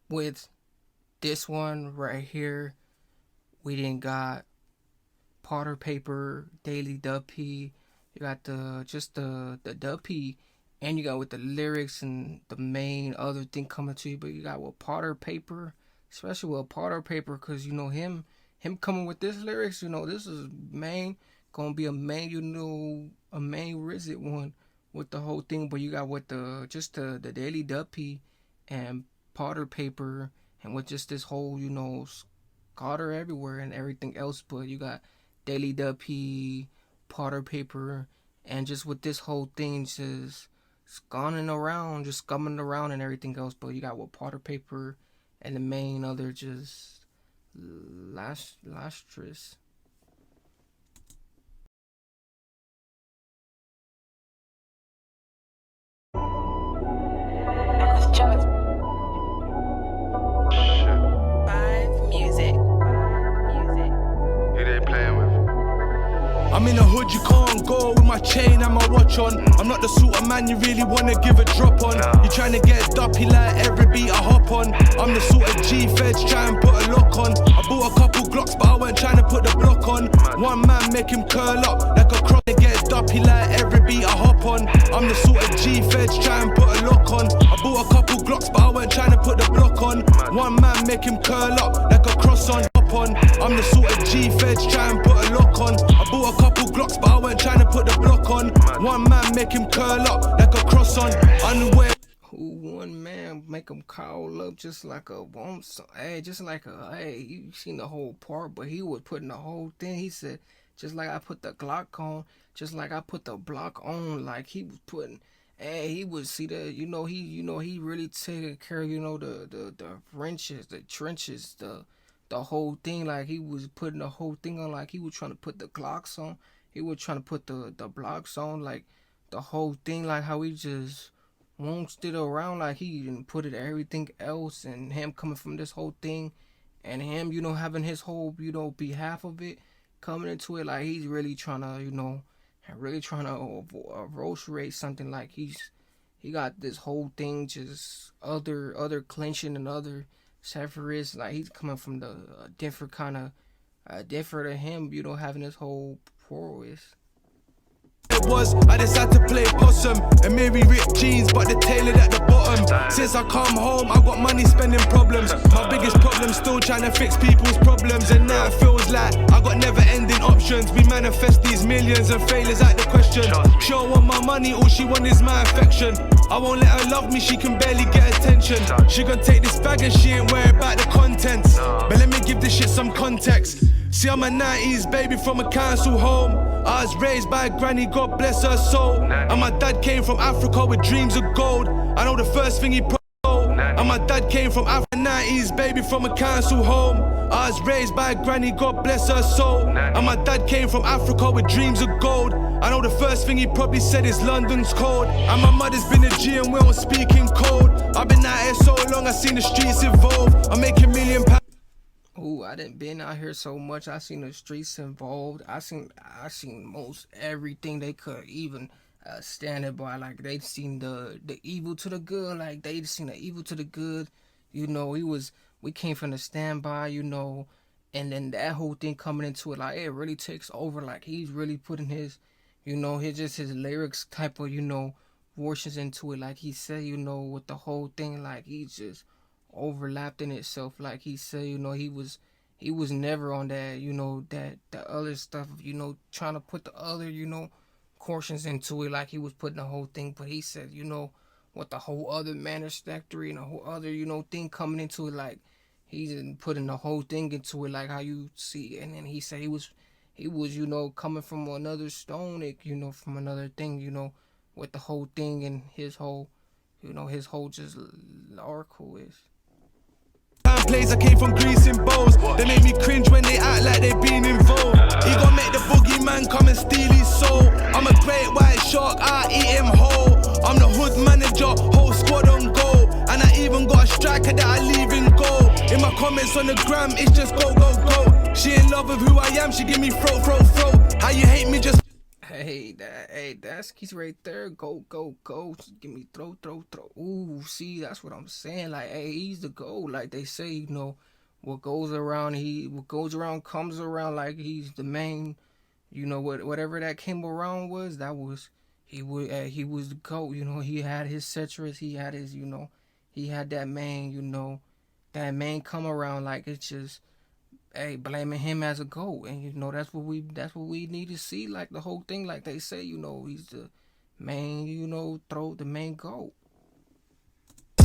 with this one right here, we didn't got Payper, Daily Duppy. You got the Duppy, and you got with the lyrics and the main other thing coming to you. But you got with Payper, especially with Payper, because you know him coming with this lyrics. You know this is gonna be a main visit one with the whole thing. But you got with the Daily Duppy and Payper, and with just this whole Carter everywhere and everything else. But you got Daily Duppy, Payper, and just with this whole thing just scumming around and everything else. But you got with Payper and the main other just Lastress. I'm in the hood, you can't go with my chain and my watch on. I'm not the sort of man you really wanna give a drop on. You tryna get Duppy like every beat I hop on. I'm the sort of G-feds try and put a lock on. I bought a couple Glocks but I weren't trying to put the block on. One man make him curl up like a croc and get Duppy like every beat I hop on. I'm the sort of G-feds try and put a lock on. I bought a couple Glocks but I weren't trying to put the block on. One man make him curl up like a cross on. I'm the sort of G-feds try and put a lock on. I bought a couple Glocks but I weren't trying to put the block on. One man make him curl up like a cross on. Unaware. One man make him curl up just like a you seen the whole part, but he was putting the whole thing. He said, just like I put the Glock on, just like I put the block on, like he was putting. He would see that, he really taking care of, the wrenches, the trenches, the whole thing. Like he was putting the whole thing on, like he was trying to put the Glocks on. He was trying to put the blocks on, like the whole thing, like how he just won't stick around, like he didn't put it everything else, and him coming from this whole thing, and him, having his whole, behalf of it, coming into it, like he's really trying to, roast rate something, like he got this whole thing, just other clinching and other Sephiroth, like he's coming from the different kind of different to him, having this whole prowess. I decided to play possum and maybe rip jeans, but the tailored at the bottom. Since I come home, I got money spending problems. My biggest problem still trying to fix people's problems, and now it feels like I got never-ending options. We manifest these millions and failures at the question. She don't want my money, all she want is my affection. I won't let her love me, she can barely get attention. She gon' take this bag and she ain't worried about the contents. But let me give this shit some context. See, I'm a 90s baby from a council home. I was raised by a granny, God bless her soul. And my dad came from Africa with dreams of gold. I know the first thing he and my dad came from Africa, 90s baby from a council home. I was raised by a granny, God bless her soul. And my dad came from Africa with dreams of gold. I know the first thing he probably said is London's cold. And my mother's been a G and we don't speak in code. I've been out here so long, I seen the streets evolve. I'm making £1 million. Ooh, I didn't been out here so much. I seen the streets involved. I seen most everything they could even standing by. Like they seen the evil to the good. Like they seen the evil to the good. We came from the standby. And then that whole thing coming into it, like it really takes over. Like he's really putting his lyrics type of portions into it. Like he said, with the whole thing, like he's just overlapped in itself. Like he said, he was never on that that other stuff, trying to put the other portions into it, like he was putting the whole thing. But he said, with the whole other manners factory and the whole other thing coming into it, like he's putting the whole thing into it, like how you see. And then he said he was coming from another stone, from another thing, with the whole thing, and his whole just oracle is. Plays I came from Greece in bowls. They make me cringe when they act like they been involved. He gon' make the boogeyman come and steal his soul. I'm a great white shark, I eat him whole. I'm the hood manager, whole squad on goal. And I even got a striker that I leave in goal. In my comments on the gram, it's just go, go, go. She in love with who I am, she give me throat. How you hate me just... That's he's right there. Go, go, go. Give me throw, throw, throw. Ooh, see, that's what I'm saying. Like, hey, he's the GOAT. Like they say, what goes around comes around. Like he's the main. Whatever that came around was that was he was the GOAT. He had his citrus. He had his. He had that main. That main come around. Like it's just hey, blaming him as a GOAT, and that's what we need to see. Like the whole thing, like they say, he's the main, throw the main GOAT.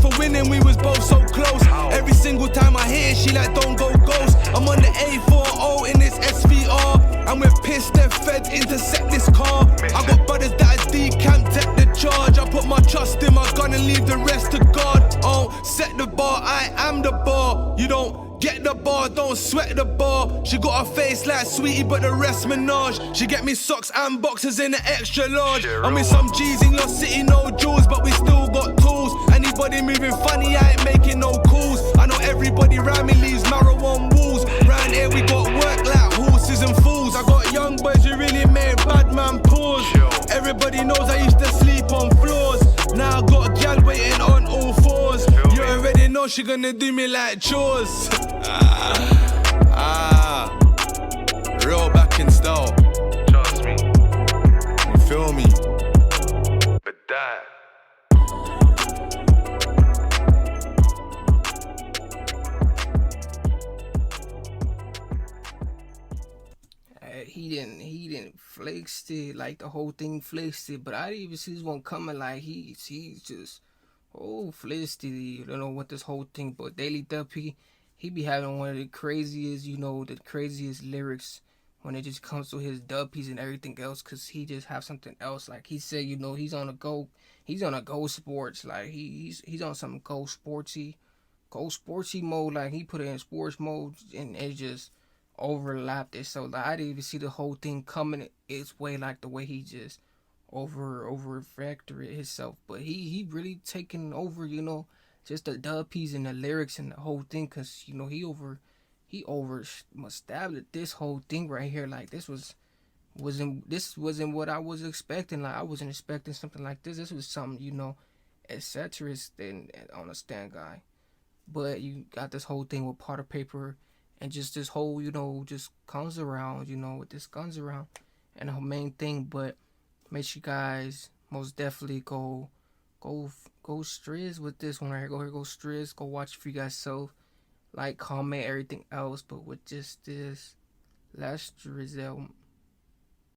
For winning, we was both so close. Every single time I hear she like don't go ghost. I'm on the A40 in this SVR, and we're pissed and fed intercept this car. I got brothers that are decamped at the charge. I put my trust in my gun and leave the rest to God. Oh, set the bar, I am the bar. You don't get the bar, don't sweat the bar. She got a face like Sweetie, but the rest menage. She get me socks and boxes in the extra large. I'm with some G's in your city, no jewels, but we still got tools. Anybody moving funny, I ain't making no calls. I know everybody round me leaves marrow on walls. Round here we got work like horses and fools. I got young boys who really made bad man pause. Everybody knows I used to sleep on floors. Now I got a gal waiting on all fours. You already know she gonna do me like chores. Real back in style. Trust me. You feel me? But that. He didn't flexed it like the whole thing flexed it, but I didn't even see this one coming. Like he's just flexed it. What this whole thing. But Daily Duppy, he be having one of the craziest lyrics when it just comes to his duppies and everything else, cause he just have something else. Like he said, he's on a go sports. Like he's on some go sportsy mode. Like he put it in sports mode and it just overlapped it. So like, I didn't even see the whole thing coming its way, like the way he just over factor it himself. But he really taking over, just the duppies and the lyrics and the whole thing, cause he over established this whole thing right here. Like wasn't what I was expecting. Like I wasn't expecting something like this. This was something, etc. than on a stand guy. But you got this whole thing with Potter Payper and just this whole, just comes around, with this guns around and the main thing. But make sure you guys most definitely go striz with this one right here. Go striz. Go watch it for you guys self. Like, comment, everything else. But with just this last Drizzle